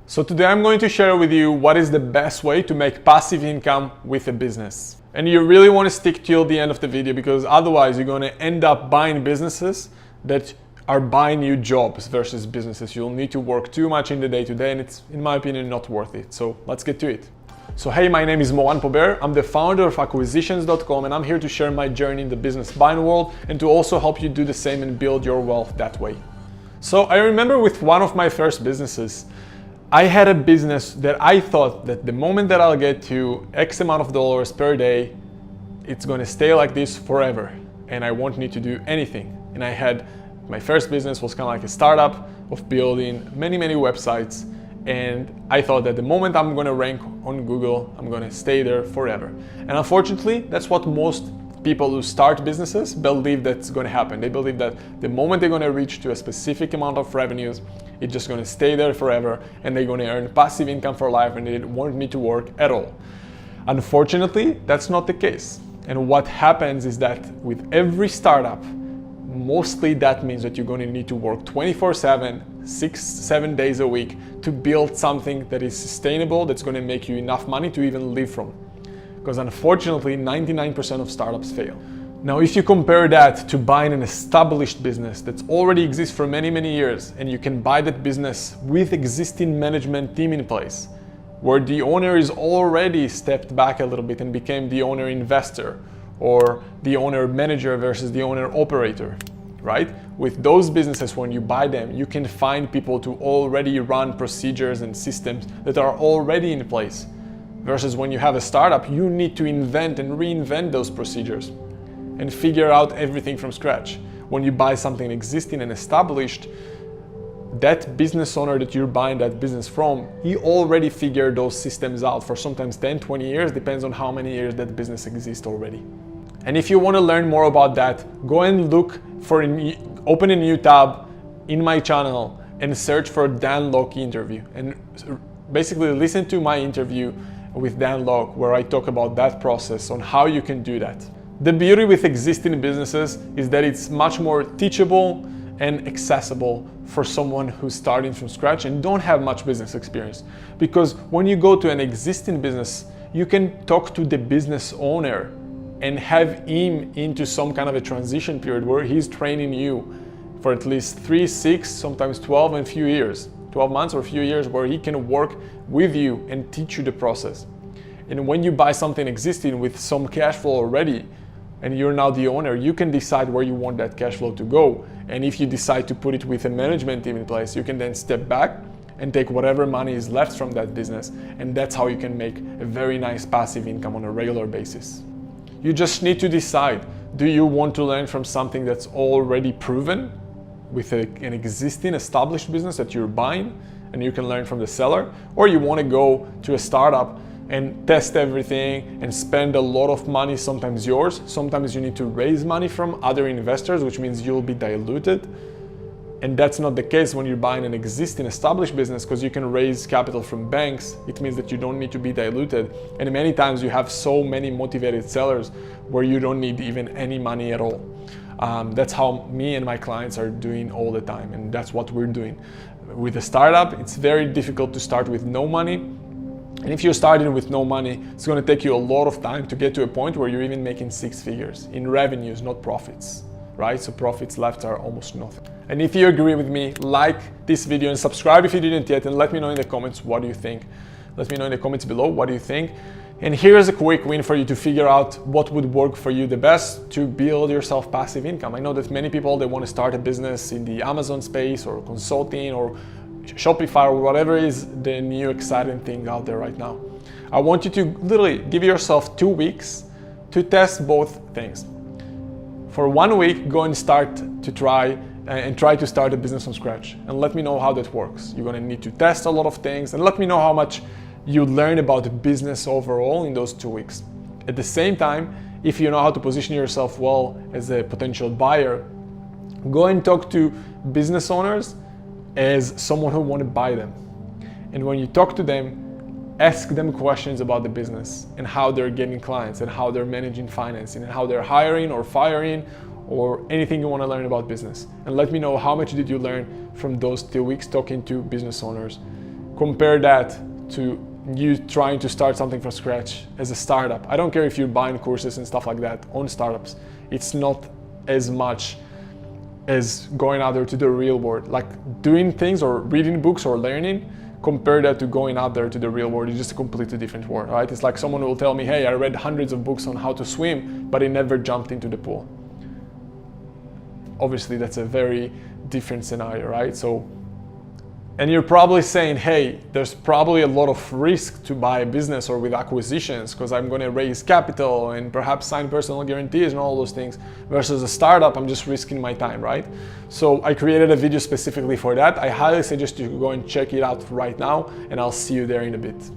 So today I'm going to share with you what is the best way to make passive income with a business. And you really want to stick till the end of the video, because otherwise you're going to end up buying businesses that are buying you jobs versus businesses. You'll need to work too much in the day-to-day, and it's, in my opinion, not worth it. So let's get to it. So hey, my name is Moran Pober. I'm the founder of Acquisitions.com, and I'm here to share my journey in the business buying world and to also help you do the same and build your wealth that way. So I remember with one of my first businesses, I had a business that I thought that the moment that I'll get to X amount of dollars per day, it's going to stay like this forever and I won't need to do anything. And I had, my first business was kind of like a startup of building many websites, and I thought that the moment I'm going to rank on Google, I'm going to stay there forever. And unfortunately, that's what most people who start businesses believe that's going to happen. They believe that the moment they're going to reach to a specific amount of revenues, it's just going to stay there forever and they're going to earn passive income for life and they won't need to work at all. Unfortunately, that's not the case. And what happens is that with every startup, mostly that means that you're going to need to work 24/7, 6-7 days a week to build something that is sustainable, that's going to make you enough money to even live from. Because unfortunately, 99% of startups fail. Now, if you compare that to buying an established business that's already exists for many years, and you can buy that business with existing management team in place, where the owner is already stepped back a little bit and became the owner investor, or the owner manager versus the owner operator, right? With those businesses, when you buy them, you can find people to already run procedures and systems that are already in place. Versus when you have a startup, you need to invent and reinvent those procedures and figure out everything from scratch. When you buy something existing and established, that business owner that you're buying that business from, he already figured those systems out for sometimes 10, 20 years, depends on how many years that business exists already. And if you want to learn more about that, go and look for open a new tab in my channel and search for Dan Locke interview, and basically listen to my interview with Dan Locke, where I talk about that process on how you can do that. The beauty with existing businesses is that it's much more teachable and accessible for someone who's starting from scratch and don't have much business experience. Because when you go to an existing business, you can talk to the business owner and have him into some kind of a transition period where he's training you for at least 3, 6, sometimes 12 and few years. 12 months or a few years, where he can work with you and teach you the process. And when you buy something existing with some cash flow already, and you're now the owner, you can decide where you want that cash flow to go. And if you decide to put it with a management team in place, you can then step back and take whatever money is left from that business. And that's how you can make a very nice passive income on a regular basis. You just need to decide, do you want to learn from something that's already proven with an existing established business that you're buying and you can learn from the seller, or you want to go to a startup and test everything and spend a lot of money, sometimes yours, sometimes you need to raise money from other investors, which means you'll be diluted. And that's not the case when you're buying an existing established business, because you can raise capital from banks. It means that you don't need to be diluted. And many times you have so many motivated sellers where you don't need even any money at all. That's how me and my clients are doing all the time, and that's what we're doing. With a startup, it's very difficult to start with no money. And if you're starting with no money, it's going to take you a lot of time to get to a point where you're even making 6 figures in revenues, not profits, right? So profits left are almost nothing. And if you agree with me, like this video and subscribe if you didn't yet, and let me know in the comments what do you think. Let me know in the comments below what do you think. And here's a quick win for you to figure out what would work for you the best to build yourself passive income. I know that many people, they want to start a business in the Amazon space or consulting or Shopify or whatever is the new exciting thing out there right now. I want you to literally give yourself 2 weeks to test both things. For 1 week, go and try to start a business from scratch, and let me know how that works. You're going to need to test a lot of things, and let me know how much you learn about the business overall in those 2 weeks. At the same time, if you know how to position yourself well as a potential buyer, go and talk to business owners as someone who want to buy them. And when you talk to them, ask them questions about the business and how they're getting clients and how they're managing financing and how they're hiring or firing or anything you want to learn about business. And let me know how much did you learn from those 2 weeks talking to business owners compare that to you trying to start something from scratch as a startup. I don't care if you're buying courses and stuff like that on startups. It's not as much as going out there to the real world. Like doing things or reading books or learning, compare that to going out there to the real world. It's just a completely different world, right? It's like someone will tell me, hey, I read hundreds of books on how to swim, but I never jumped into the pool. Obviously, that's a very different scenario, right? So, and you're probably saying, hey, there's probably a lot of risk to buy a business or with acquisitions because I'm going to raise capital and perhaps sign personal guarantees and all those things. Versus a startup, I'm just risking my time, right? So I created a video specifically for that. I highly suggest you go and check it out right now, and I'll see you there in a bit.